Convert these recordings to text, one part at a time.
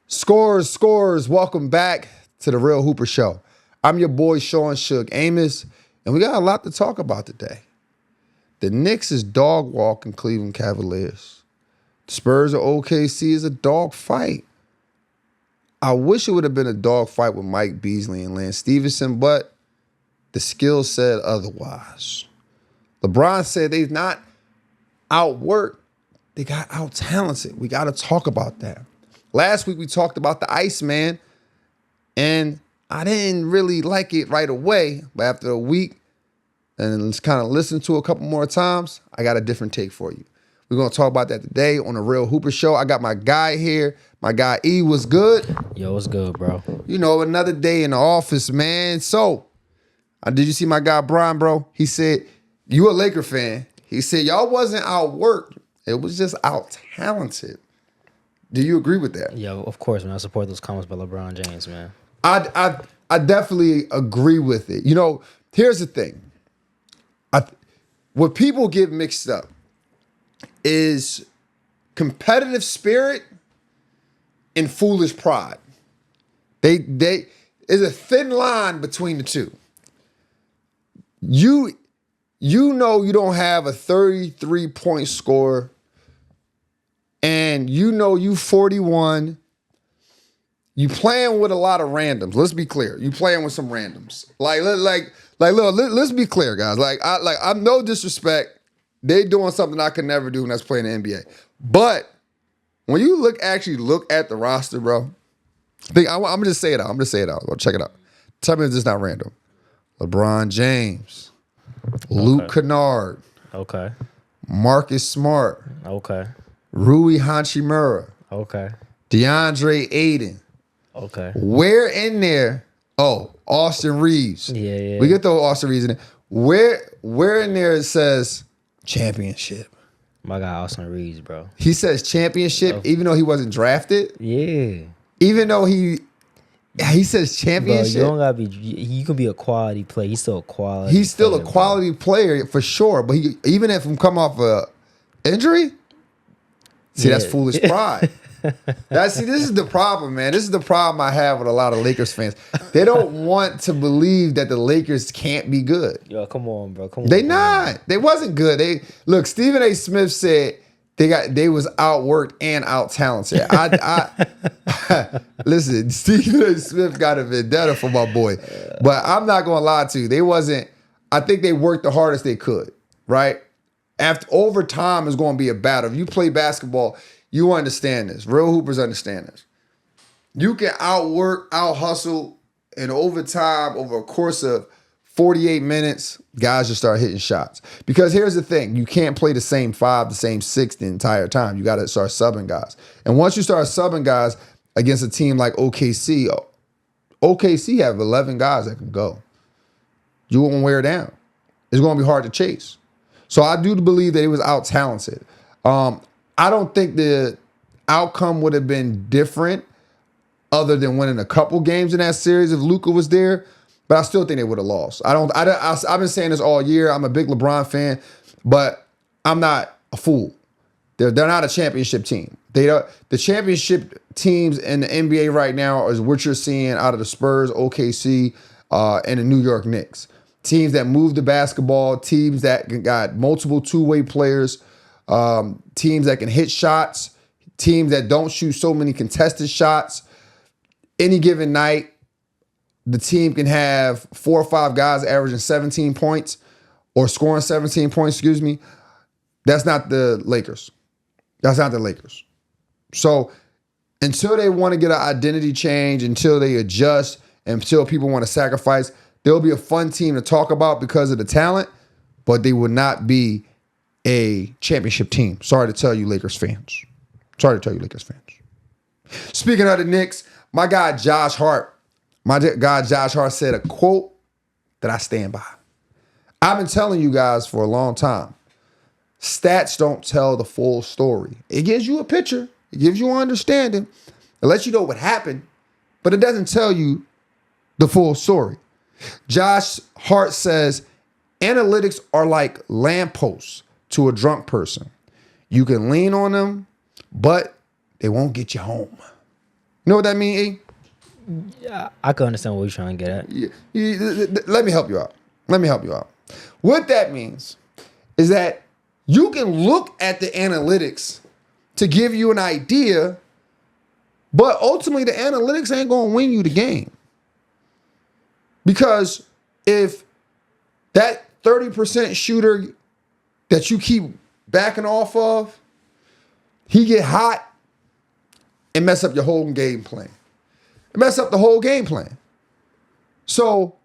Scores. Welcome back to the Real Hooper Show. I'm your boy, Sean Suge Amos, and we got a lot to talk about today. The Knicks is dog walking Cleveland Cavaliers. The Spurs or OKC is a dog fight. I wish it would have been a dog fight with Mike Beasley and Lance Stevenson, but the skills said otherwise. LeBron said they've not outworked, they got out-talented. We got to talk about that. Last week we talked about the Iceman, and I didn't really like it right away, but after a week and just kind of listen to it a couple more times, I got a different take for you. We're going to talk about that today on the Real Hooper Show. I got my guy here. My guy E, was good? Yo, what's good, bro? You know, another day in the office, man. So, did you see my guy Brian, bro? He said, you a Laker fan. He said, y'all wasn't outworked. It was just out-talented. Do you agree with that? Yo, of course, man. I support those comments by LeBron James, man. I definitely agree with it. You know, here's the thing. What people get mixed up is competitive spirit and foolish pride. There's a thin line between the two. You know you don't have a 33-point score, and you know you 41. You playing with a lot of randoms. Let's be clear. You playing with some randoms. Look, let's be clear, guys. I'm no disrespect. They doing something I could never do, and that's playing the NBA. But when you actually look at the roster, bro, I'm gonna just say it out. Well, check it out. Tell me if this is not random. LeBron James, Luke Kennard, Okay. Marcus Smart, Okay. Rui Hachimura, Okay. DeAndre Ayton. Okay. Where in there? Oh, Austin Reeves. Yeah. We get throw Austin Reeves in there. Where in there it says championship? My guy Austin Reeves, bro. He says championship, even though he wasn't drafted. Yeah. Even though he says Bro, championship. you don't gotta be. You can be a quality player. He's still a quality. He's still player, a quality player for sure. But even if him come off a injury, see, that's foolish pride. This is the problem, man. This is the problem I have with a lot of Lakers fans. They don't want to believe that the Lakers can't be good. Yo, come on, bro. Come on. They not. They wasn't good. Look. Stephen A. Smith said they was outworked and out talented. Listen. Stephen A. Smith got a vendetta for my boy, but I'm not gonna lie to you. They wasn't. I think they worked the hardest they could. Right. After overtime is going to be a battle. If you play basketball, you understand this. Real hoopers understand this. You can outwork, out-hustle in overtime over a course of 48 minutes, guys just start hitting shots. Because here's the thing. You can't play the same 5, the same 6 the entire time. You got to start subbing guys. And once you start subbing guys against a team like OKC have 11 guys that can go. You won't wear down. It's going to be hard to chase. So I do believe that he was out-talented. I don't think the outcome would have been different other than winning a couple games in that series if Luka was there, but I still think they would have lost. I've been saying this all year. I'm a big LeBron fan, but I'm not a fool. They're not a championship team. The championship teams in the NBA right now is what you're seeing out of the Spurs, OKC, and the New York Knicks. Teams that move the basketball, teams that got multiple two-way players, teams that can hit shots, teams that don't shoot so many contested shots. Any given night, the team can have 4 or 5 guys averaging 17 points or scoring 17 points, excuse me. That's not the Lakers. So until they want to get an identity change, until they adjust, until people want to sacrifice, they'll be a fun team to talk about because of the talent, but they will not be a championship team. Sorry to tell you, Lakers fans. Speaking of the Knicks, my guy Josh Hart said a quote that I stand by. I've been telling you guys for a long time, stats don't tell the full story. It gives you a picture. It gives you an understanding. It lets you know what happened, but it doesn't tell you the full story. Josh Hart says, analytics are like lampposts to a drunk person. You can lean on them, but they won't get you home. You know what that mean, E? I can understand what you're trying to get at. Let me help you out. What that means is that you can look at the analytics to give you an idea, but ultimately the analytics ain't going to win you the game. Because if that 30% shooter that you keep backing off of, he get hot and mess up your whole game plan. Mess up the whole game plan. So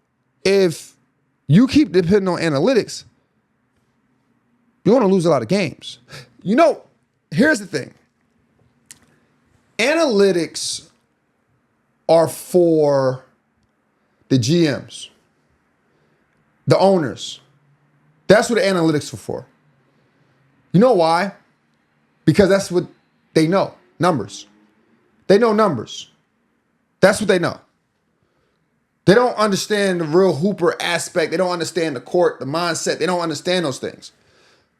if you keep depending on analytics, you're going to lose a lot of games. You know, here's the thing. Analytics are for the GMs, the owners. That's what the analytics are for. You know why? Because that's what they know, numbers. They know numbers. That's what they know. They don't understand the real hooper aspect. They don't understand the court, the mindset. They don't understand those things.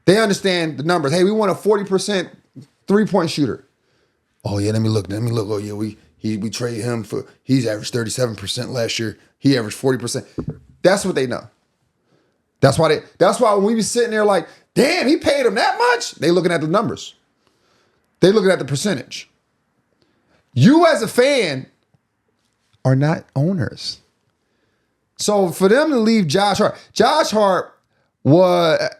They understand the numbers. Hey, we want a 40% three-point shooter. Oh, yeah, let me look. Oh, yeah, we traded him for, he's averaged 37% last year. He averaged 40%. That's what they know. That's why when we be sitting there like, damn, he paid him that much? They looking at the numbers. They looking at the percentage. You as a fan are not owners. So for them to leave Josh Hart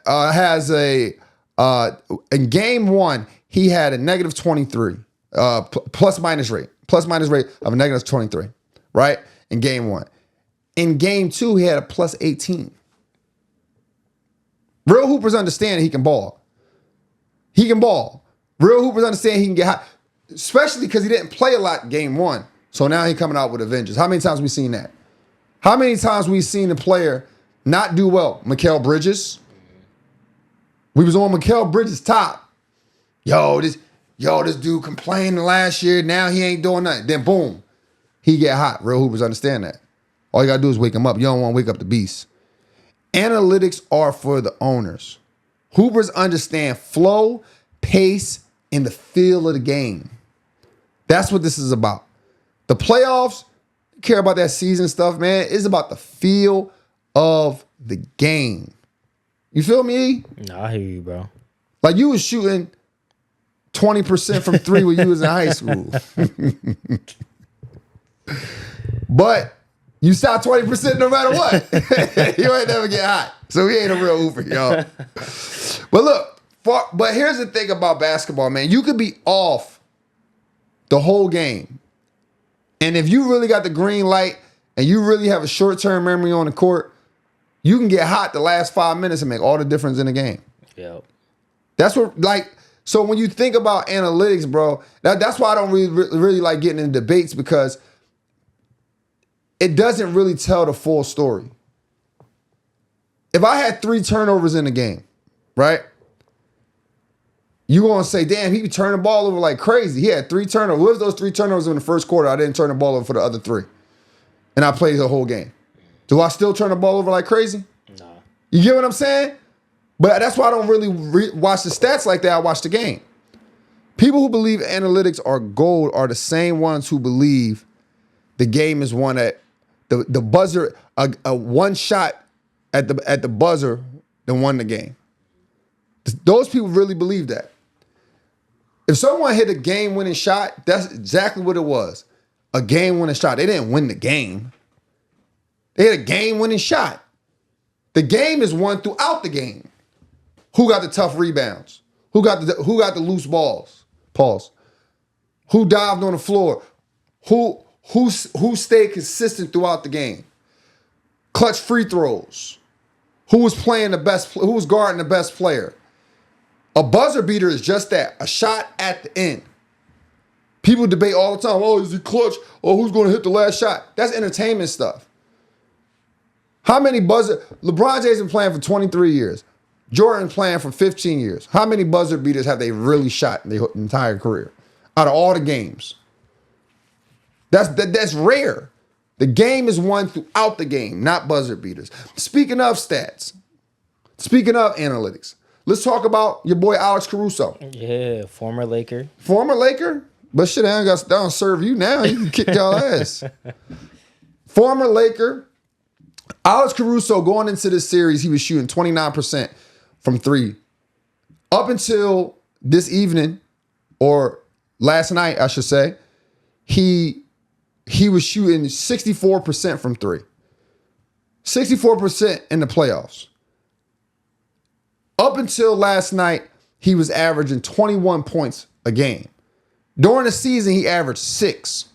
has in game one, he had a negative 23, plus minus rate of a negative 23, right? In game one. In game two, he had a plus 18. Real hoopers understand he can ball. He can ball. Real hoopers understand he can get hot, especially because he didn't play a lot game one. So now he coming out with a vengeance. How many times we seen that? How many times we seen a player not do well? Mikal Bridges. We was on Mikal Bridges' top. Yo, this dude complained last year. Now he ain't doing nothing. Then boom, he get hot. Real hoopers understand that. All you gotta do is wake him up. You don't want to wake up the beast. Analytics are for the owners. Hoopers understand flow, pace, and the feel of the game. That's what this is about. The playoffs, care about that season stuff, man. It's about the feel of the game. You feel me? No, I hear you, bro. Like you was shooting 20% from three when you was in high school. But you shot 20% no matter what. You ain't never get hot. So he ain't a real hooper, y'all. But look, but here's the thing about basketball, man. You could be off the whole game. And if you really got the green light and you really have a short-term memory on the court, you can get hot the last 5 minutes and make all the difference in the game. Yep. That's what, so when you think about analytics, bro, that's why I don't really like getting into debates, because it doesn't really tell the full story. If I had 3 turnovers in the game, right? You gonna say, damn, he turned the ball over like crazy. He had 3 turnovers. What if those 3 turnovers in the first quarter, I didn't turn the ball over for the other 3? And I played the whole game. Do I still turn the ball over like crazy? No. You get what I'm saying? But that's why I don't really watch the stats like that. I watch the game. People who believe analytics are gold are the same ones who believe the game is won at the buzzer, a one shot at the buzzer that won the game. Those people really believe that. If someone hit a game-winning shot, that's exactly what it was. A game-winning shot. They didn't win the game. They hit a game-winning shot. The game is won throughout the game. Who got the tough rebounds? Who got the loose balls? Pause. Who dived on the floor? Who stayed consistent throughout the game? Clutch free throws. Who was playing the best? Who was guarding the best player? A buzzer beater is just that, a shot at the end. People debate all the time, oh, is he clutch? Oh, who's going to hit the last shot? That's entertainment stuff. How many LeBron James been playing for 23 years. Jordan playing for 15 years. How many buzzer beaters have they really shot in their entire career? Out of all the games. That's rare. The game is won throughout the game, not buzzer beaters. Speaking of stats, speaking of analytics, let's talk about your boy Alex Caruso. Yeah, former Laker. Former Laker? But shit, I don't serve you now. You can kick y'all ass. Former Laker, Alex Caruso, going into this series, he was shooting 29% from three. Up until this evening, or last night, I should say, he was shooting 64% from three. 64% in the playoffs. Up until last night, he was averaging 21 points a game. During the season, he averaged 6.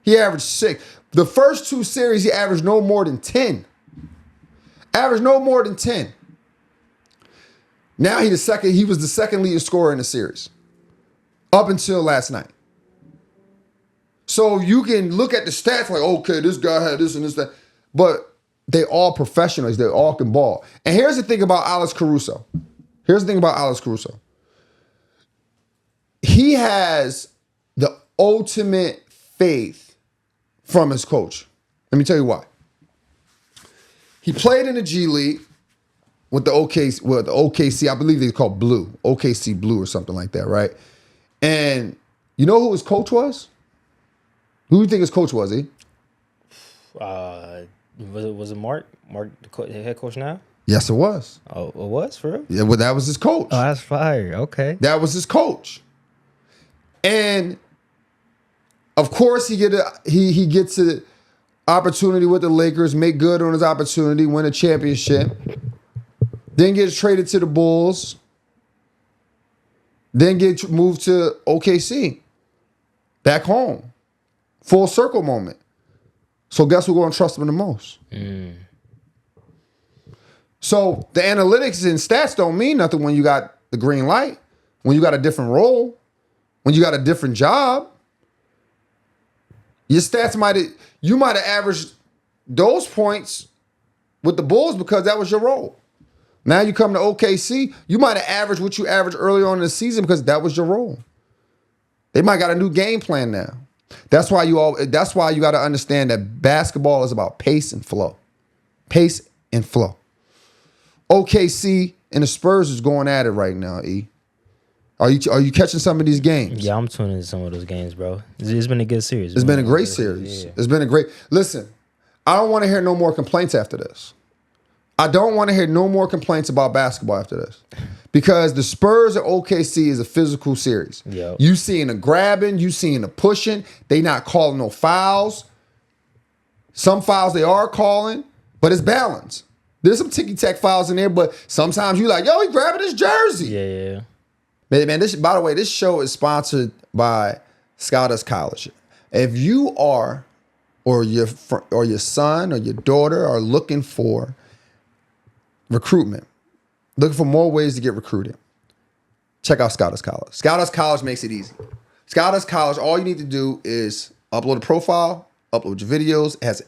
He averaged 6. The first 2 series, he averaged no more than 10. Averaged no more than 10. Now he was the second leading scorer in the series. Up until last night. So you can look at the stats like, okay, this guy had this and this, that. But they all professionals. They all can ball. And here's the thing about Alex Caruso. He has the ultimate faith from his coach. Let me tell you why. He played in the G League with the OKC. I believe they called Blue. OKC Blue or something like that, right? And you know who his coach was? Who do you think his coach was, Was it Mark? Mark, the head coach now? Yes, it was. Oh, it was for real? Yeah, well, that was his coach. Oh, that's fire. Okay. That was his coach. And of course, he gets an opportunity with the Lakers, make good on his opportunity, win a championship, then gets traded to the Bulls, then gets moved to OKC, back home. Full circle moment. So guess who's going to trust him the most? So the analytics and stats don't mean nothing when you got the green light, when you got a different role, when you got a different job. Your stats might have averaged those points with the Bulls because that was your role. Now you come to OKC, you might have averaged what you averaged earlier on in the season because that was your role. They might got a new game plan now. That's why you got to understand that basketball is about pace and flow. Pace and flow. OKC and the Spurs is going at it right now, E. Are you catching some of these games? Yeah, I'm tuning into some of those games, bro. It's been a good series. It's been a great series. Yeah. It's been a great... Listen, I don't want to hear no more complaints after this. I don't want to hear no more complaints about basketball after this. Because the Spurs and OKC is a physical series. Yep. You seeing the grabbing, you seeing the pushing. They not calling no fouls. Some fouls they are calling, but it's balanced. There's some ticky-tack fouls in there, but sometimes you like, yo, he grabbing his jersey. Yeah. Man, by the way, this show is sponsored by Scottus College. If you are, or your son or your daughter are looking for recruitment, looking for more ways to get recruited, check out Scottus College. Scottus College makes it easy. Scottus College, all you need to do is upload a profile, upload your videos. It has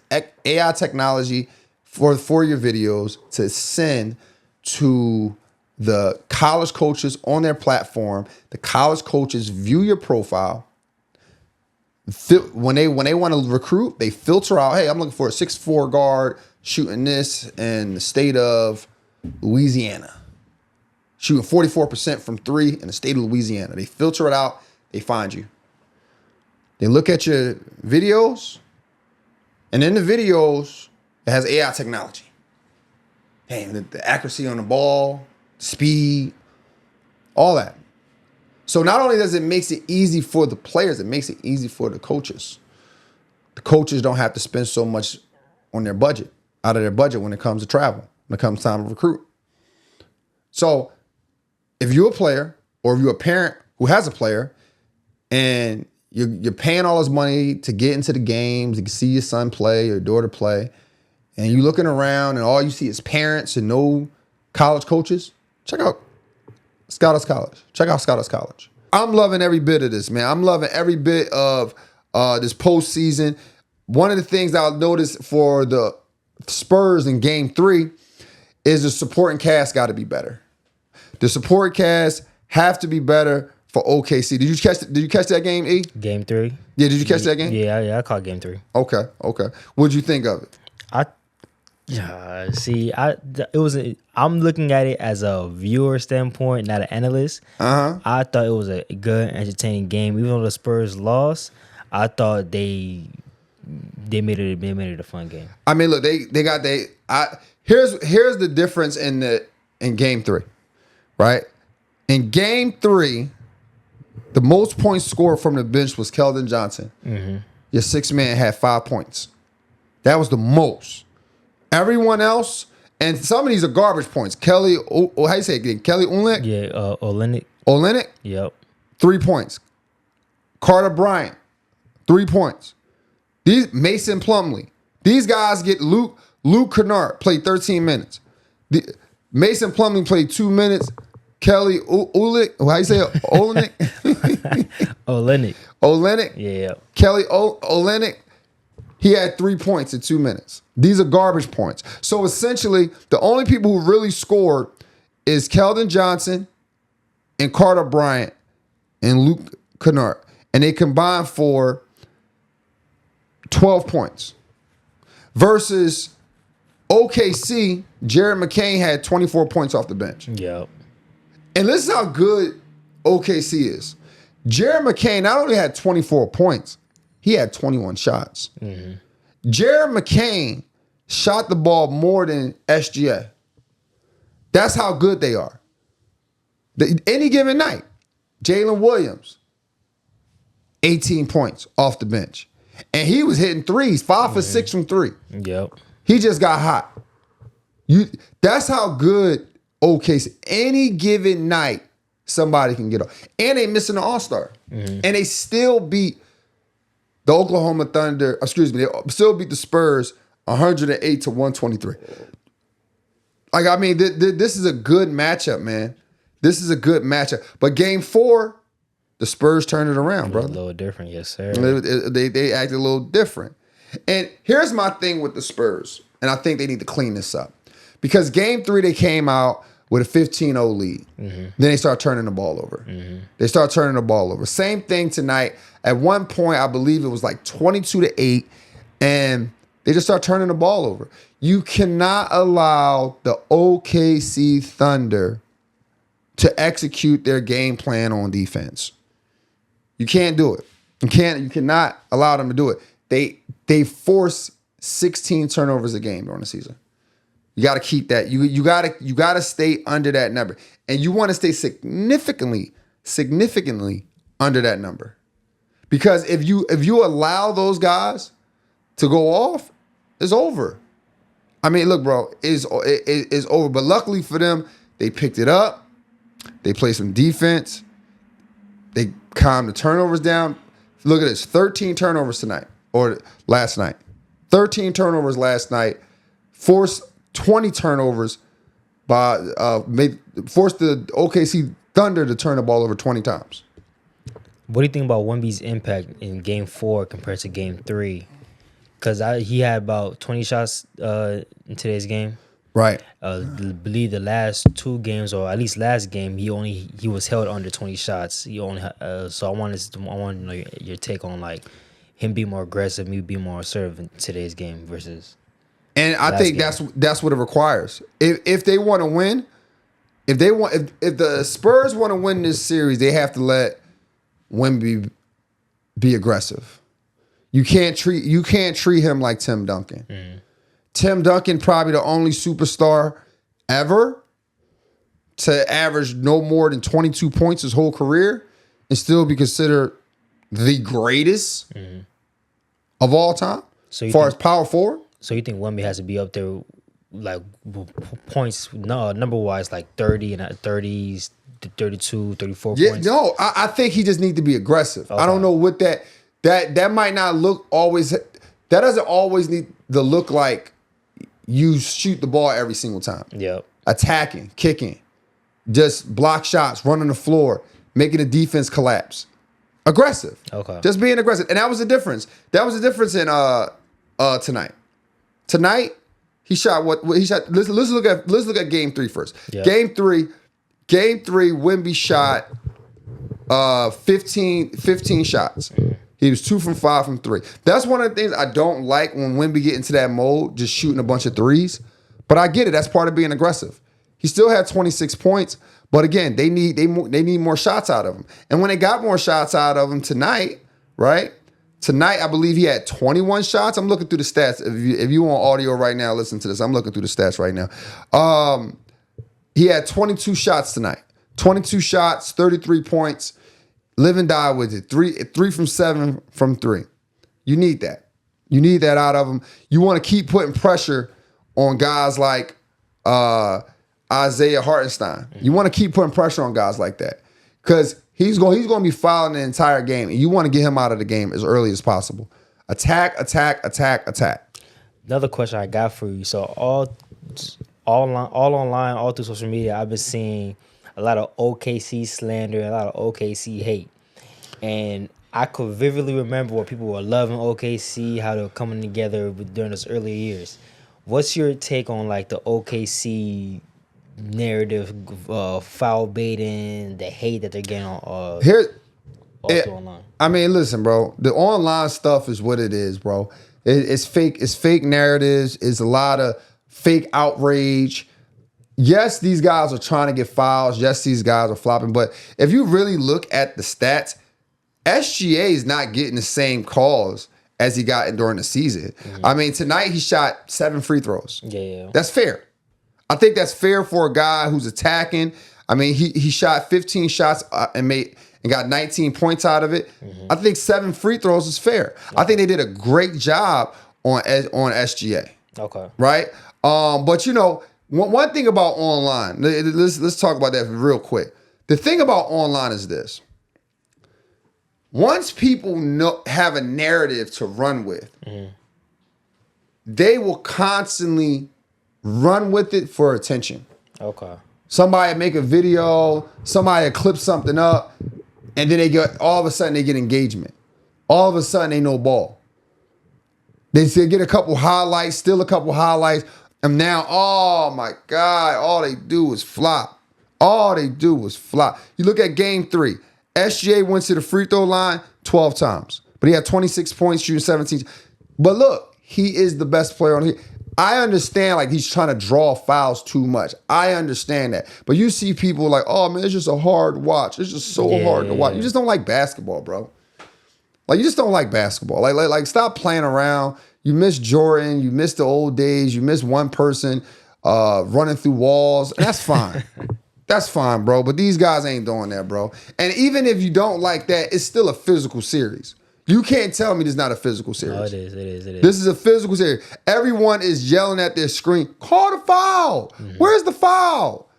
AI technology for your videos to send to the college coaches on their platform. The college coaches view your profile. When they want to recruit, they filter out, hey, I'm looking for a 6'4" guard shooting this in the state of Louisiana. Shooting 44% from three in the state of Louisiana. They filter it out. They find you. They look at your videos. And in the videos, it has AI technology. Hey, the accuracy on the ball, speed, all that. So not only does it make it easy for the players, it makes it easy for the coaches. The coaches don't have to spend so much on their budget, out of their budget when it comes to travel, when it comes time to recruit. So if you're a player or if you're a parent who has a player and you're paying all this money to get into the games, to see your son play, your daughter play, and you're looking around and all you see is parents and no college coaches, check out Scottus College. Check out Scottus College. I'm loving every bit of this, man. I'm loving every bit of this postseason. One of the things I'll notice for the Spurs in Game 3 is the supporting cast got to be better. The support cast have to be better for OKC. Did you catch that game, E? Game 3. Yeah, did you catch that game? Yeah, I caught Game 3. Okay. What'd you think of it? See, I'm looking at it as a viewer standpoint, not an analyst. I thought it was a good, entertaining game. Even though the Spurs lost, I thought they made it a fun game. I mean, look, here's the difference in game 3, right? In game 3, the most points scored from the bench was Keldon Johnson. Mm-hmm. Your 6th man had 5 points. That was the most. Everyone else, and some of these are garbage points. Kelly, how you say it again? Kelly Olynyk? Yeah, Olynyk. Olynyk? Yep. 3 points. Carter Bryant, 3 points. Mason Plumlee. These guys get Luke Kennard played 13 minutes. Mason Plumlee played 2 minutes. Kelly Olynyk, how you say it? Olynyk? Olynyk? Yeah. Kelly Olynyk, he had 3 points in 2 minutes. These are garbage points. So essentially, the only people who really scored is Keldon Johnson and Carter Bryant and Luke Kennard. And they combined for 12 points. Versus OKC, Jared McCain had 24 points off the bench. Yep. And listen how good OKC is. Jared McCain not only had 24 points, he had 21 shots. Mm-hmm. Jared McCain shot the ball more than SGA. That's how good they are. Any given night, Jalen Williams, 18 points off the bench. And he was hitting threes, 5 for 6 from 3. Yep. He just got hot. That's how good OKC. Any given night, somebody can get off. And they missing an all-star. Mm-hmm. And they still beat the Oklahoma Thunder, they still beat the Spurs 108 to 123. Like, I mean, this is a good matchup, man. This is a good matchup. But game 4, the Spurs turned it around, brother. A little different, yes, sir. They acted a little different. And here's my thing with the Spurs, and I think they need to clean this up. Because game 3, they came out with a 15-0 lead. Mm-hmm. Then they start turning the ball over. Mm-hmm. They start turning the ball over. Same thing tonight. At one point, I believe it was like 22-8, and they just start turning the ball over. You cannot allow the OKC Thunder to execute their game plan on defense. You can't do it. You cannot allow them to do it. They force 16 turnovers a game during the season. You got to keep that. You got to stay under that number, and you want to stay significantly under that number, because if you allow those guys to go off, it's over. I mean, look, bro, it's over. But luckily for them, they picked it up. They played some defense. They calmed the turnovers down. Look at this: 13 turnovers tonight or last night. 13 turnovers last night. Forced 20 turnovers by forced the OKC Thunder to turn the ball over 20 times. What do you think about Wemby's impact in Game 4 compared to Game 3? Because he had about 20 shots in today's game. Right. I believe the last 2 games, or at least last game, he was held under 20 shots. He only so I wanted to know your take on like him being more aggressive, me being more assertive in today's game versus. And I think that's what it requires. If they want to win, if the Spurs want to win this series, they have to let Wemby be aggressive. You can't treat him like Tim Duncan. Mm. Tim Duncan, probably the only superstar ever to average no more than 22 points his whole career and still be considered the greatest of all time, as far as power forward. So you think Wemby has to be up there, like points, number-wise, like 30 and 30s, 32, 34 points? No, I think he just needs to be aggressive. Okay. I don't know what that might not look always. That doesn't always need to look like you shoot the ball every single time. Yep. Attacking, kicking, just block shots, running the floor, making the defense collapse. Aggressive. Okay. Just being aggressive. And that was the difference. That was the difference in tonight. Tonight, he shot what he shot. Let's look at game 3 first. Yep. Game 3, Wemby shot 15 shots. He was 2 from 5 from 3. That's one of the things I don't like when Wemby get into that mode, just shooting a bunch of threes. But I get it. That's part of being aggressive. He still had 26 points, but again, they need more shots out of him. And when they got more shots out of him tonight, right? Tonight, I believe he had 21 shots. I'm looking through the stats. If you on audio right now, listen to this. I'm looking through the stats right now. He had 22 shots tonight. 22 shots, 33 points. Live and die with it. 3 from 7 from 3. You need that. You need that out of him. You want to keep putting pressure on guys like Isaiah Hartenstein. You want to keep putting pressure on guys like that because he's going to be fouling the entire game, and you want to get him out of the game as early as possible. Attack, attack, attack, attack. Another question I got for you. So all online, all through social media, I've been seeing a lot of OKC slander, a lot of OKC hate, and I could vividly remember what people were loving OKC, how they were coming together during those early years. What's your take on like the OKC narrative, foul baiting, the hate that they're getting on online? I mean, listen, bro. The online stuff is what it is, bro. It's fake. It's fake narratives. It's a lot of fake outrage. Yes, these guys are trying to get fouls. Yes, these guys are flopping. But if you really look at the stats, SGA is not getting the same calls as he got during the season. Mm-hmm. I mean, tonight he shot 7 free throws. Yeah. That's fair. I think that's fair for a guy who's attacking. I mean, he shot 15 shots and got 19 points out of it. Mm-hmm. I think 7 free throws is fair. Okay. I think they did a great job on SGA. Okay. Right? But you know, one thing about online, let's talk about that real quick. The thing about online is this. Once people have a narrative to run with, mm-hmm. they will constantly run with it for attention. Okay. Somebody make a video, somebody clip something up, and then all of a sudden they get engagement. All of a sudden they know ball. They get a couple highlights, still a couple highlights, and now, oh my God, all they do is flop. All they do was flop. You look at game 3. SGA went to the free throw line 12 times, but he had 26 points, shooting 17. But look, he is the best player on here. I understand like he's trying to draw fouls too much. I understand that. But you see people like, oh man, it's just a hard watch. It's just so hard to watch. You just don't like basketball, bro. Like you just don't like basketball. Like stop playing around. You miss Jordan. You miss the old days. You miss one person running through walls. And that's fine. That's fine, bro. But these guys ain't doing that, bro. And even if you don't like that, it's still a physical series. You can't tell me this is not a physical series. No, it is. This is a physical series. Everyone is yelling at their screen, call the foul. Mm-hmm. Where's the foul?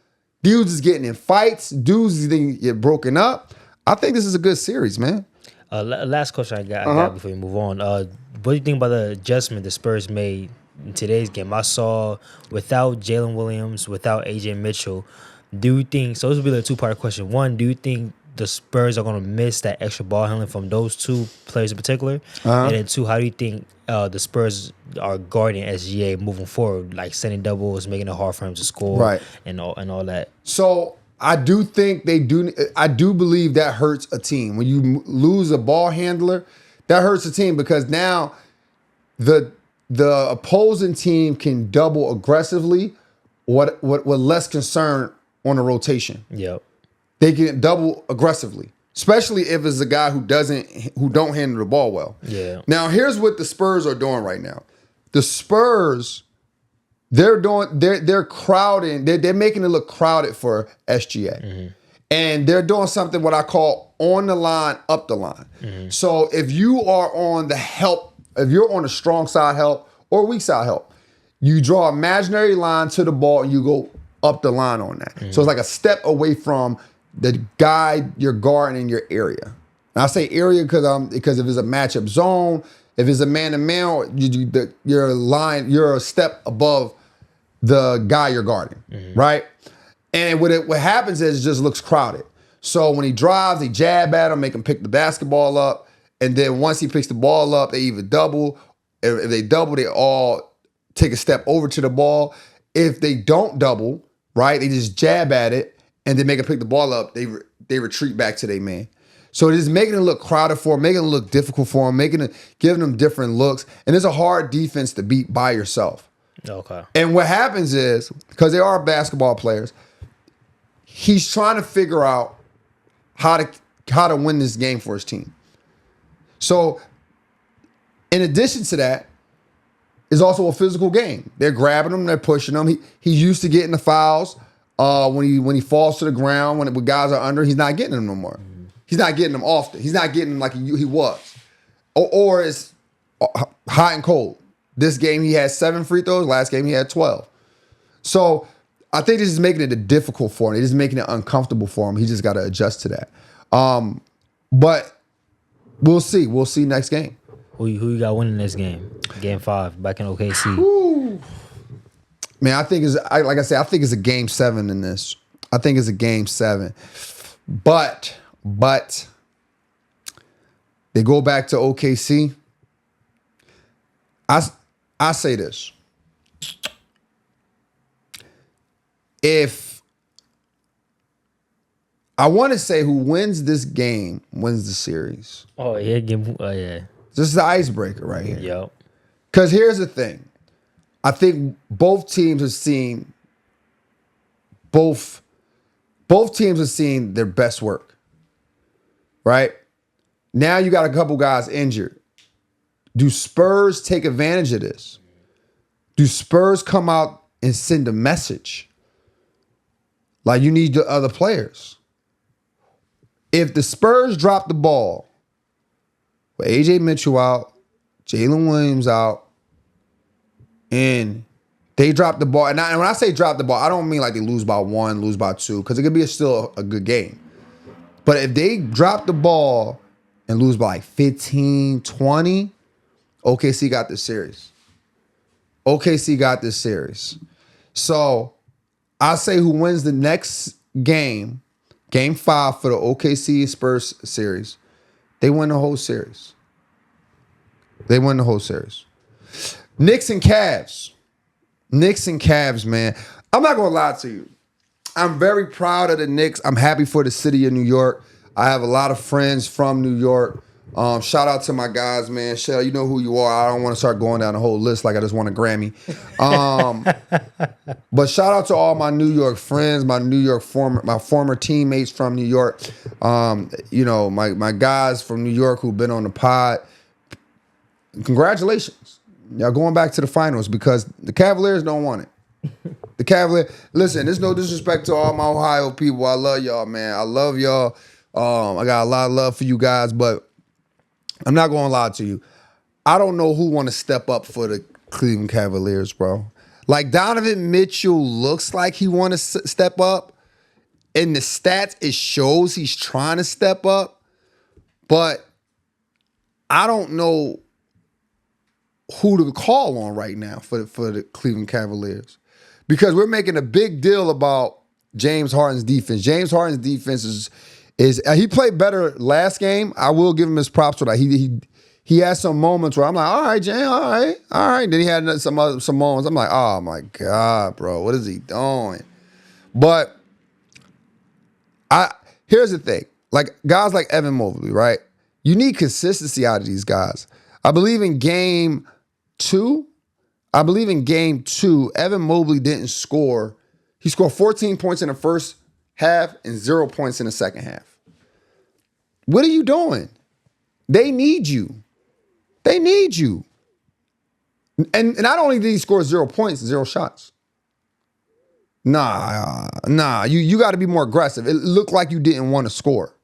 Dudes is getting in fights. Dudes is getting get broken up. I think this is a good series, man. Last question I got before we move on. What do you think about the adjustment the Spurs made in today's game? I saw without Jalen Williams, without AJ Mitchell, do you think, so this will be a 2-part question. One, do you think the Spurs are going to miss that extra ball handling from those 2 players in particular? And then 2, how do you think the Spurs are guarding SGA moving forward, like sending doubles, making it hard for him to score, right, and all that? So I do think they do. I do believe that hurts a team when you lose a ball handler. That hurts a team because now the opposing team can double aggressively, with less concern on the rotation. Yep. They can double aggressively, especially if it's a guy who don't handle the ball well. Yeah. Now, here's what the Spurs are doing right now. The Spurs, they're crowding, they're making it look crowded for SGA. Mm-hmm. And they're doing something what I call on the line, up the line. Mm-hmm. So if you are on the help, if you're on the strong side help or weak side help, you draw an imaginary line to the ball and you go up the line on that. Mm-hmm. So it's like a step away from the guy you're guarding in your area. And I say area because if it's a matchup zone, if it's a man-to-man, you're a step above the guy you're guarding, right? And what happens is it just looks crowded. So when he drives, they jab at him, make him pick the basketball up, and then once he picks the ball up, they either double. If they double, they all take a step over to the ball. If they don't double, right, they just jab at it and then make him pick the ball up. They retreat back to their man. So it is making it look crowded for him, making it look difficult for him, giving him different looks. And it's a hard defense to beat by yourself. Okay. And what happens is, because they are basketball players, he's trying to figure out how to win this game for his team. So in addition to that, is also a physical game. They're grabbing him, they're pushing him. He's used to getting the fouls. When he falls to the ground, when guys are under, he's not getting them no more. He's not getting them often. He's not getting them like he was. Or it's hot and cold. This game he had 7 free throws. Last game he had 12. So I think this is making it difficult for him. It is making it uncomfortable for him. He just got to adjust to that. But we'll see. We'll see next game. Who you got winning this game? Game 5 back in OKC. Woo. Man, I think I think it's a game 7 in this. I think it's a game 7. But they go back to OKC. I say this. If I want to say who wins this game wins the series. Oh yeah, yeah. This is the icebreaker right here. Yep. Because here's the thing. I think both teams have seen their best work. Right? Now you got a couple guys injured. Do Spurs take advantage of this? Do Spurs come out and send a message? Like, you need the other players. If the Spurs drop the ball with AJ Mitchell out, Jalen Williams out, and they drop the ball, and when I say drop the ball, I don't mean like they lose by 1, lose by 2, because it could be still a good game. But if they drop the ball and lose by like 15, 20, OKC got this series. OKC got this series. So I say who wins the next game, game 5 for the OKC Spurs series, they win the whole series. They win the whole series. Knicks and Cavs. Knicks and Cavs, man. I'm not going to lie to you. I'm very proud of the Knicks. I'm happy for the city of New York. I have a lot of friends from New York. Shout out to my guys, man. Shell, you know who you are. I don't want to start going down the whole list like I just won a Grammy. But shout out to all my New York friends, my former teammates from New York. My guys from New York who've been on the pod. Congratulations. Y'all going back to the finals because the Cavaliers don't want it. The Cavaliers, listen, there's no disrespect to all my Ohio people. I love y'all, man. I love y'all. I got a lot of love for you guys, but I'm not going to lie to you. I don't know who want to step up for the Cleveland Cavaliers, bro. Like, Donovan Mitchell looks like he want to step up. In the stats, it shows he's trying to step up. But I don't know who to call on right now for the Cleveland Cavaliers. Because we're making a big deal about James Harden's defense. James Harden's defense is he played better last game. I will give him his props for that. He had some moments where I'm like, all right, James, all right. Then he had some moments. I'm like, oh my God, bro, what is he doing? But here's the thing. Like, guys like Evan Mobley, right? You need consistency out of these guys. I believe in game 2, Evan Mobley didn't score. He scored 14 points in the first half and 0 points in the second half. What are you doing? They need you. They need you. And not only did he score 0 points, 0 shots. Nah. You got to be more aggressive. It looked like you didn't want to score.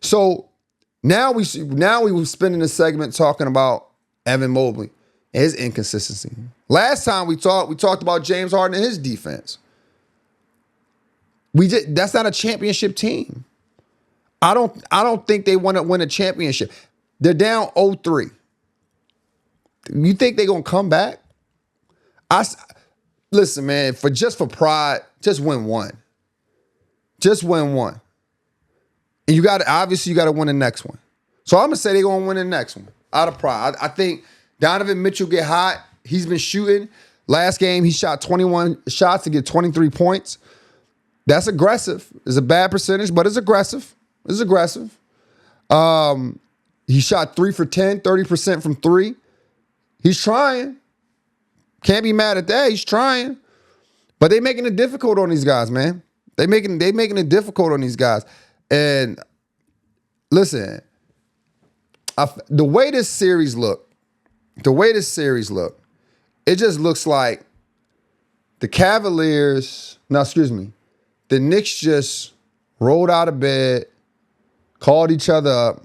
So now we were spending this segment talking about Evan Mobley and his inconsistency. Last time we talked about James Harden and his defense. That's not a championship team. I don't think they want to win a championship. They're down 0-3. You think they're gonna come back? Listen, man. For pride, just win one. Just win one. And you got to win the next one. So I'm gonna say they're gonna win the next one out of pride. I think Donovan Mitchell get hot. He's been shooting. Last game he shot 21 shots to get 23 points. That's aggressive. It's a bad percentage, but it's aggressive. It's aggressive. He shot 3 for 10, 30% from three. He's trying. Can't be mad at that. He's trying. But they making it difficult on these guys, man. They making it difficult on these guys. And listen, the way this series look, it just looks like the Knicks just rolled out of bed, called each other up,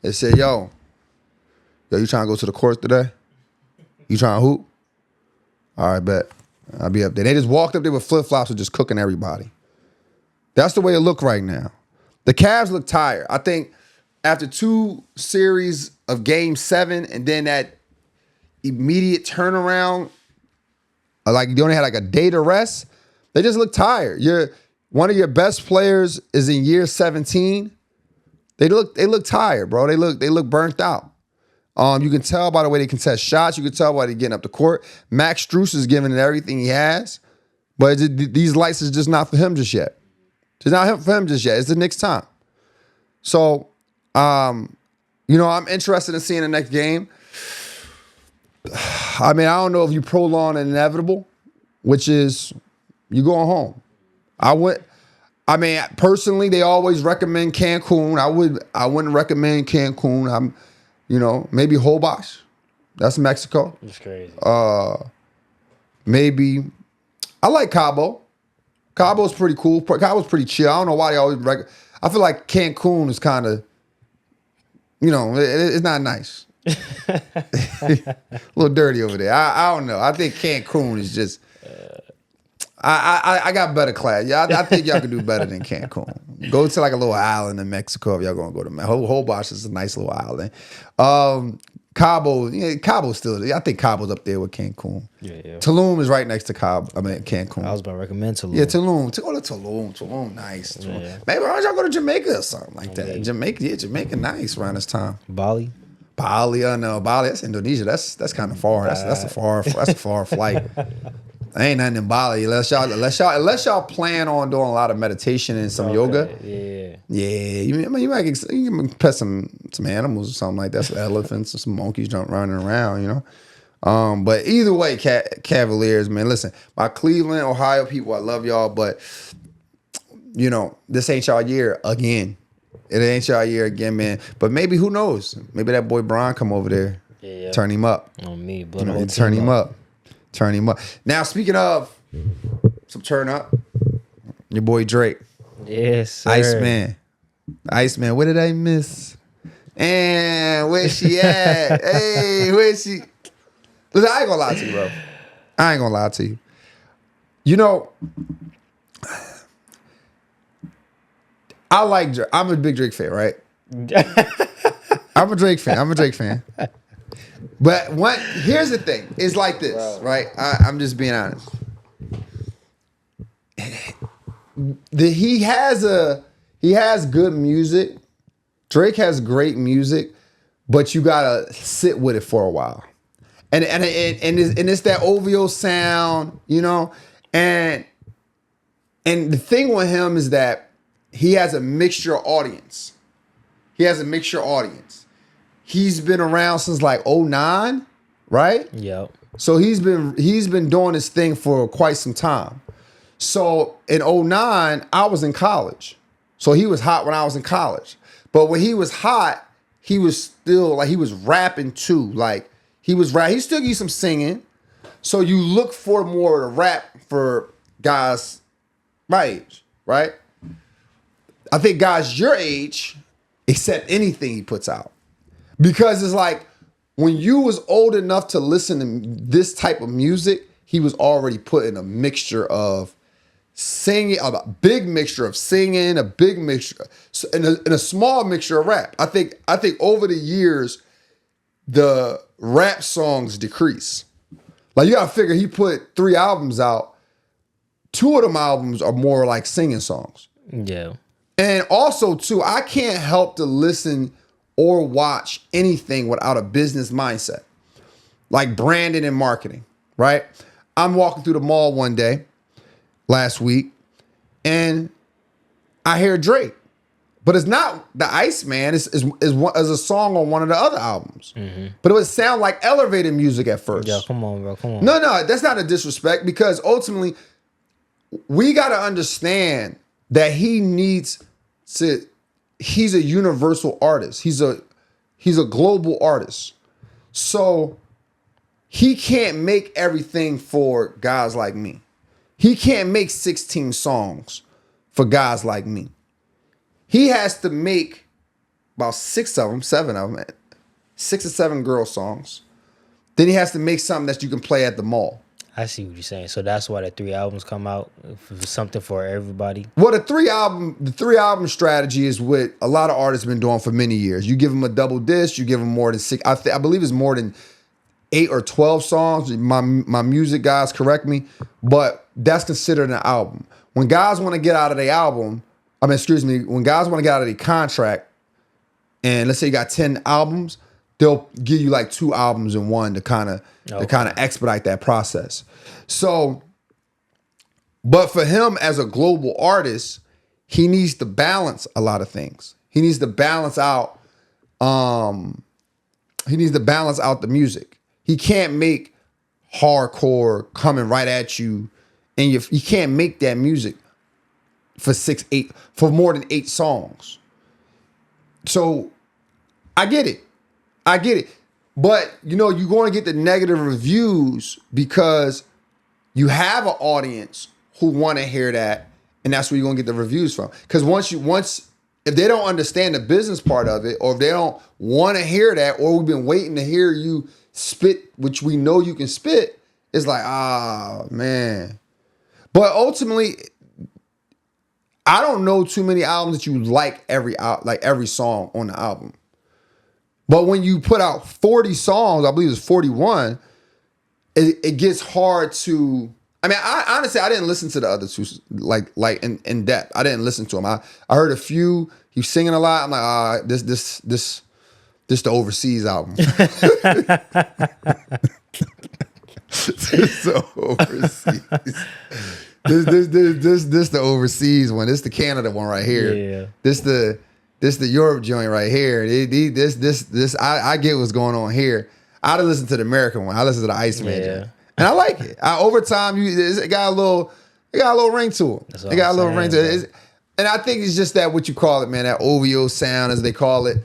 and said, yo, you trying to go to the court today? You trying to hoop? All right, bet. I'll be up there. They just walked up there with flip-flops and just cooking everybody. That's the way it look right now. The Cavs look tired. I think after 2 series of Game 7 and then that immediate turnaround, like you only had like a day to rest, they just look tired. One of your best players is in year 17. They look tired, bro. They look burnt out. You can tell by the way they contest shots. You can tell by they getting up the court. Max Strus is giving it everything he has, but these lights is just not for him just yet. It's not for him just yet. It's the Knicks' time. So, I'm interested in seeing the next game. I mean, I don't know if you prolong the inevitable, which is you going home. Personally, they always recommend Cancun. I wouldn't recommend Cancun. Maybe Hobart. That's Mexico. It's crazy. Maybe I like Cabo. Cabo's pretty cool. Cabo's pretty chill. I don't know why they always I feel like Cancun is kind of, it's not nice. A little dirty over there. I don't know. I think Cancun is just. I got better class. Yeah, I think y'all can do better than Cancun. Go to like a little island in Mexico if y'all gonna go to Hobart. Is a nice little island. Cabo, Cabo's still. I think Cabo's up there with Cancun. Yeah. Tulum is right next to Cancun. I was about to recommend Tulum. Yeah, Tulum. To go to Tulum. Tulum, nice. Tulum. Yeah. Maybe why don't y'all go to Jamaica or something like that? Maybe. Jamaica, nice around this time. Bali, I know. Bali, that's Indonesia. That's kind of far. That's a far flight. Ain't nothing in Bali unless y'all plan on doing a lot of meditation and some yoga. Yeah. You might pet some animals or something like that. Some elephants or some monkeys running around. But either way, Cavaliers, man. Listen, my Cleveland, Ohio people, I love y'all, but this ain't y'all year again. It ain't y'all year again, man. But maybe who knows? Maybe that boy Bron come over there, turn him up. On me, turn him up. Turn him up. Now, speaking of some turn up, your boy Drake. Yes, sir. Iceman, what did I miss? And where's she at? Hey, where's she? Listen, I ain't gonna lie to you, bro. I ain't gonna lie to you. I like Drake. I'm a big Drake fan, right? I'm a Drake fan. But here's the thing. It's like this, right? I'm just being honest. He has good music. Drake has great music, but you gotta sit with it for a while. And it's that OVO sound, And the thing with him is that he has a mixture audience. He's been around since like 2009, right? Yep. So he's been doing this thing for quite some time. So in 2009, I was in college. So he was hot when I was in college. But when he was hot, he was still like he was rapping too. Like he still used some singing. So you look for more to rap for guys my age, right? I think guys your age accept anything he puts out. Because it's like when you was old enough to listen to this type of music, he was already putting a mixture of singing, a big mixture of singing, a big mixture, and a small mixture of rap. I think over the years, the rap songs decrease. Like you gotta figure he put 3 albums out. 2 of them albums are more like singing songs. Yeah. And also too, I can't help to listen or watch anything without a business mindset, like branding and marketing, right? I'm walking through the mall one day last week, and I hear Drake. But it's not the Iceman. Is a song on one of the other albums. But it would sound like elevator music at first. Yo, come on, bro. Come on. No, that's not a disrespect because ultimately we got to understand that he needs to. He's a universal artist. He's a global artist. So he can't make everything for guys like me. He can't make 16 songs for guys like me. He has to make about 7 of them, 6 or 7 girl songs. Then he has to make something that you can play at the mall. I see what you're saying. So that's why the 3 albums come out, something for everybody. Well, the three album strategy is what a lot of artists have been doing for many years. You give them a double disc, you give them more than 6. I believe it's more than 8 or 12 songs. My music guys correct me, but that's considered an album. When guys want to get out of the album, when guys want to get out of the contract, and let's say you got 10 albums, they'll give you like 2 albums in one to kind of expedite that process. So, but for him as a global artist, he needs to balance a lot of things. He needs to balance out. He needs to balance out the music. He can't make hardcore coming right at you, and you can't make that music for more than 8 songs. So I get it. But you're going to get the negative reviews because you have an audience who want to hear that, and that's where you're going to get the reviews from. Because if they don't understand the business part of it, or if they don't want to hear that, or we've been waiting to hear you spit, which we know you can spit, it's like, man. But ultimately, I don't know too many albums that you like every song on the album. But when you put out 40 songs, I believe it's 41, it gets hard to. I mean, I honestly didn't listen to the other 2 like in depth. I didn't listen to them. I heard a few. He was singing a lot. I'm like, this the overseas album. This the overseas. This the overseas one. This the Canada one right here. Yeah. This the Europe joint right here. I get what's going on here. I didn't listen to the American one. I listened to the Iceman joint. And I like it. Over time, it got a little ring to it. It got a little ring to it. And I think it's just that what you call it, man, that OVO sound, as they call it.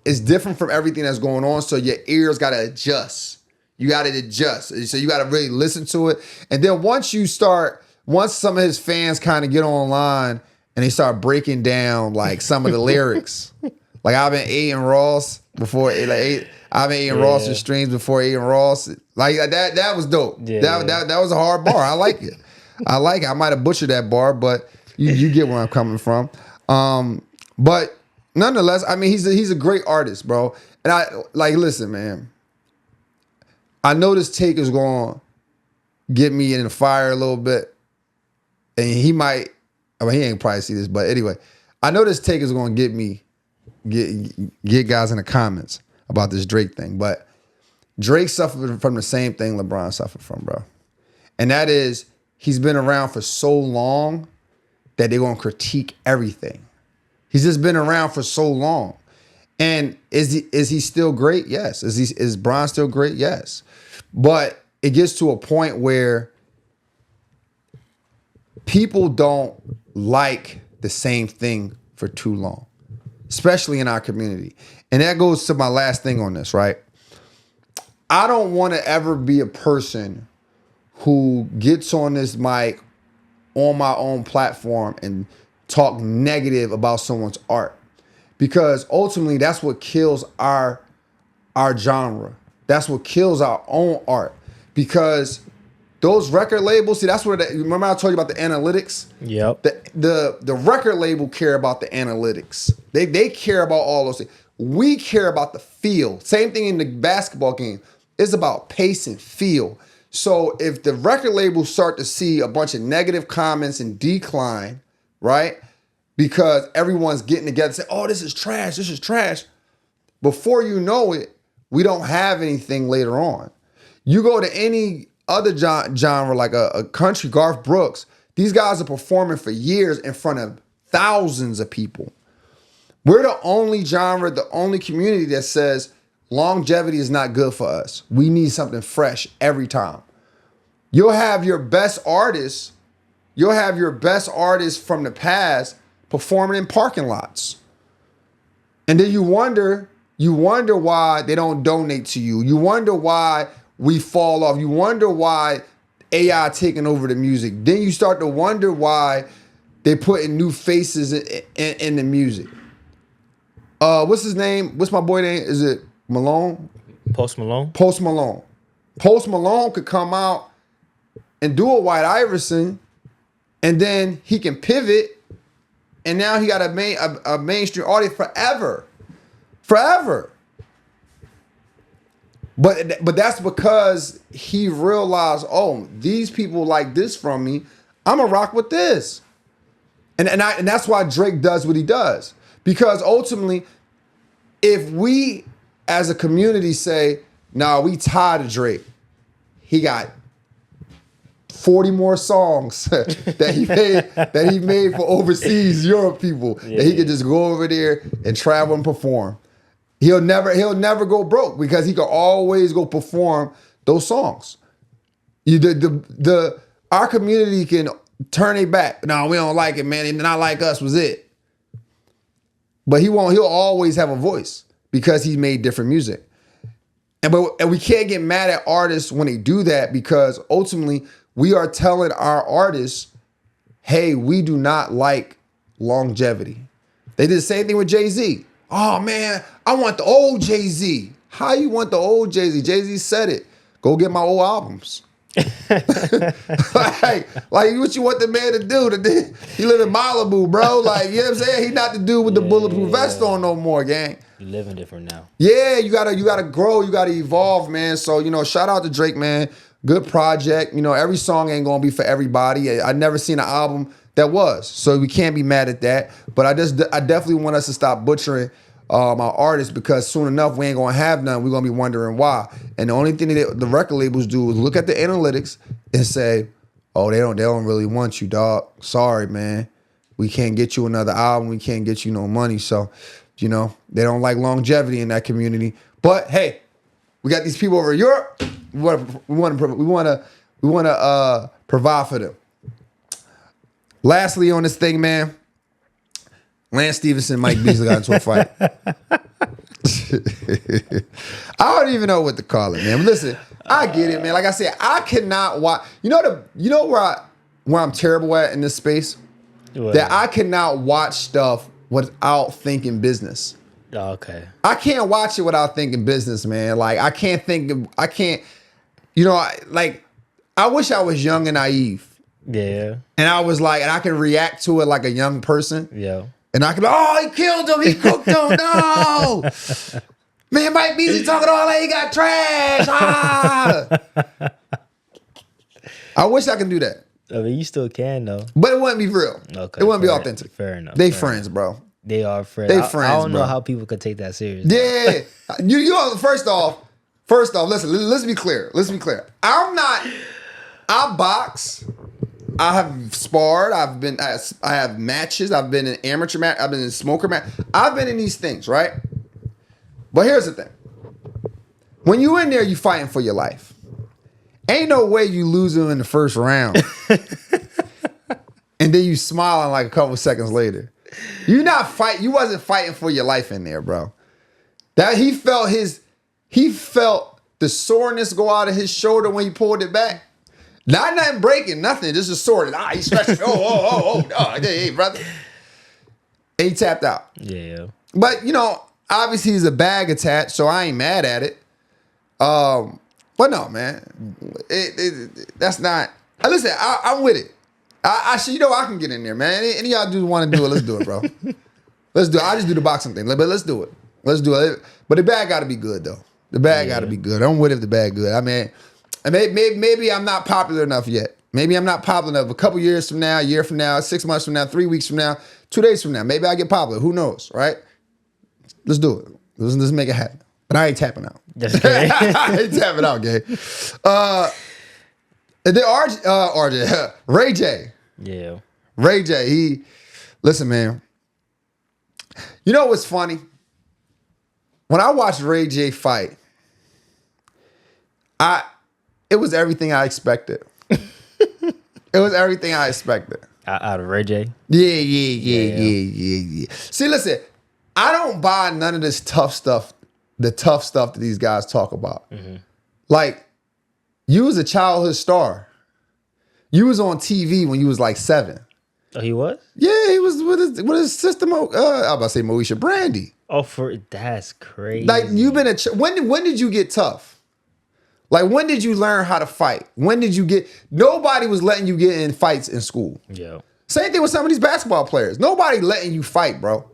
It's different from everything that's going on. So your ears got to adjust. You got to adjust. So you got to really listen to it. And then once some of his fans kind of get online and they start breaking down like some of the lyrics, like I've been eating Ross before, I've been eating Ross and streams before eating Ross. Like that was dope. Yeah, that was a hard bar. I like it. I might have butchered that bar, but you get where I'm coming from. But nonetheless, I mean, he's a great artist, bro. And listen, man. I know this take is going to get me in the fire a little bit, and he might. I mean, he ain't probably see this, but anyway, I know this take is going to get guys in the comments about this Drake thing, but Drake suffered from the same thing LeBron suffered from, bro. And that is, he's been around for so long that they're going to critique everything. He's just been around for so long. And is he still great? Yes. Is Bron still great? Yes. But it gets to a point where people don't like the same thing for too long, especially in our community. And that goes to my last thing on this, right? I don't want to ever be a person who gets on this mic on my own platform and talk negative about someone's art, because ultimately that's what kills our genre. That's what kills our own art, because those record labels, see, that's where remember I told you about the analytics? Yep. The record label care about the analytics. They care about all those things. We care about the feel. Same thing in the basketball game. It's about pace and feel. So if the record labels start to see a bunch of negative comments and decline, right? Because everyone's getting together and say, oh, this is trash. Before you know it, we don't have anything later on. You go to any other genre like a country, Garth Brooks, these guys are performing for years in front of thousands of people. We're the only genre, the only community that says longevity is not good for us. We need something fresh every time. You'll have your best artists from the past performing in parking lots. And then you wonder why they don't donate to you. You wonder why we fall off. You wonder why AI taking over the music. Then you start to wonder why they putting new faces in the music. What's his name? What's my boy name? Is it Malone? Post Malone? Post Malone. Post Malone could come out and do a White Iverson, and then he can pivot, and now he got a mainstream audience forever. Forever. But that's because he realized, oh, these people like this from me. I'm gonna rock with this. And that's why Drake does what he does. Because ultimately, if we as a community say, nah, we tired of Drake, he got 40 more songs that he made for overseas Europe people that he could just go over there and travel and perform. He'll never go broke because he can always go perform those songs. Our community can turn it back. No, we don't like it, man. They not like us was it. But he'll always have a voice because he made different music. And we can't get mad at artists when they do that because ultimately we are telling our artists, hey, we do not like longevity. They did the same thing with Jay-Z. Oh man, I want the old Jay-Z. How you want the old Jay-Z? Jay-Z said it. Go get my old albums. like what you want the man to do? He live in Malibu, bro. Like, you know what I'm saying? He not the dude with the bulletproof vest on no more, gang. You living different now. Yeah, you gotta grow, you gotta evolve, man. So, shout out to Drake, man. Good project. Every song ain't gonna be for everybody. I never seen an album that was. So we can't be mad at that. But I definitely want us to stop butchering our artists because soon enough we ain't gonna have none. We're gonna be wondering why. And the only thing that the record labels do is look at the analytics and say, oh, they don't really want you, dog. Sorry, man. We can't get you another album. We can't get you no money. So, they don't like longevity in that community. But hey, we got these people over in Europe. We want to provide for them. Lastly, on this thing, man, Lance Stevenson, Mike Beasley got into a fight. I don't even know what to call it, man. But listen, I get it, man. Like I said, I cannot watch. You know where I'm terrible at in this space? What? That I cannot watch stuff without thinking business. Okay. I can't watch it without thinking business, man. Like I wish I was young and naive. Yeah. And I was like, and I can react to it like a young person. Yeah. And I can be like, oh, he killed him. He cooked him. No. Man, Mike Beasley talking all that. He got trash. Ah. I wish I could do that. I mean, you still can, though. But it wouldn't be real. Okay. It wouldn't be authentic. Fair enough. They friends, bro. They are friends. They friends, I don't bro. know how people could take that serious. Yeah. First off, listen, let's be clear. I box. I have sparred. I have matches. I've been in amateur match. I've been in smoker match. I've been in these things, right? But here's the thing. When you in there, you fighting for your life. Ain't no way you losing in the first round. And then you smiling like a couple seconds later. You wasn't fighting for your life in there, bro. That he felt the soreness go out of his shoulder when he pulled it back. Not nothing breaking, nothing. Just a sore. He stretched. Oh, hey, brother. And he tapped out. Yeah. But, obviously he's a bag attached, so I ain't mad at it. But no, man. That's not. Listen, I'm with it. I can get in there, man. Any of y'all dudes want to do it, let's do it, bro. Let's do it. I just do the boxing thing, but let's do it. Let's do it. But the bag got to be good, though. The bag got to be good. I'm with it if the bag good. I mean, maybe I'm not popular enough yet. Maybe I'm not popular enough. A couple years from now, a year from now, 6 months from now, 3 weeks from now, 2 days from now, maybe I get popular. Who knows, right? Let's do it. Let's make it happen. But I ain't tapping out. I ain't tapping out, gay. And then RJ, Ray J. Yeah. Ray J, listen, man. You know what's funny? When I watched Ray J fight, it was everything I expected. It was everything I expected. Out of Ray J? Yeah. See, listen, I don't buy none of this tough stuff, the tough stuff that these guys talk about. Mm-hmm. Like, you was a childhood star. You was on TV when you was like 7. Oh, he was? Yeah, he was with his sister. I'm about to say Moesha Brandy. Oh, that's crazy. Like, you've been when did you get tough? Like, when did you learn how to fight? When did you get? Nobody was letting you get in fights in school. Yeah. Same thing with some of these basketball players. Nobody letting you fight, bro.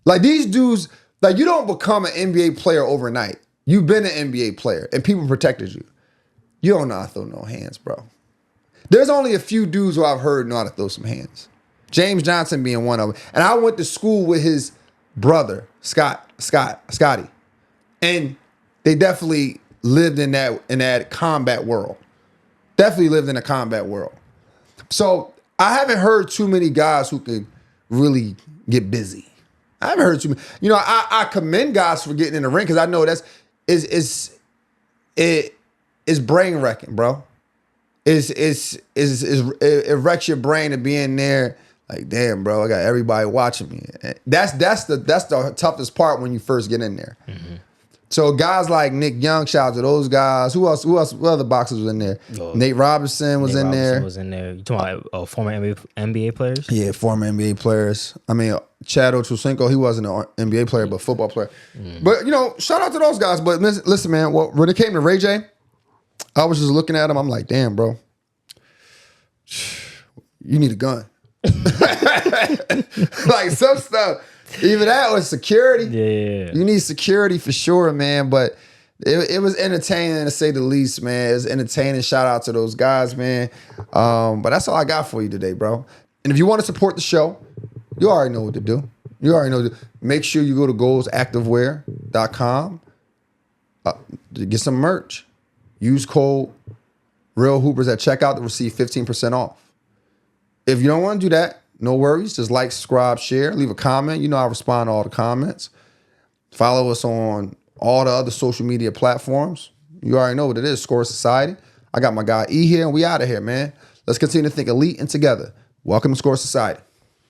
Like, these dudes, like, you don't become an NBA player overnight. You've been an NBA player, and people protected you. You don't know how to throw no hands, bro. There's only a few dudes who I've heard know how to throw some hands. James Johnson being one of them. And I went to school with his brother, Scotty. And they definitely lived in that combat world. Definitely lived in a combat world. So I haven't heard too many guys who can really get busy. I haven't heard too many. You know, I commend guys for getting in the ring because I know it's brain wrecking, bro. It wrecks your brain to be in there. Like, damn, bro, I got everybody watching me. That's the toughest part when you first get in there. Mm-hmm. So guys like Nick Young, shout out to those guys. Who else? What other boxers was in there? Nate Robinson was in there. You talking about former NBA players? Yeah, former NBA players. I mean, Chad Ochocinco, he wasn't an NBA player, but football player. Mm. But, you know, shout out to those guys. But listen, man, when it came to Ray J, I was just looking at him. I'm like, damn, bro, you need a gun. Like, some stuff. Even that was security. Yeah. You need security for sure, man. But it was entertaining, to say the least, man. It was entertaining. Shout out to those guys, man. But that's all I got for you today, bro. And if you want to support the show, you already know what to do. Make sure you go to goalsactivewear.com to get some merch. Use code RealHoopers at checkout to receive 15% off. If you don't want to do that, no worries. Just like, subscribe, share, leave a comment. You know I respond to all the comments. Follow us on all the other social media platforms. You already know what it is, Score Society. I got my guy E here, and we out of here, man. Let's continue to think elite and together. Welcome to Score Society.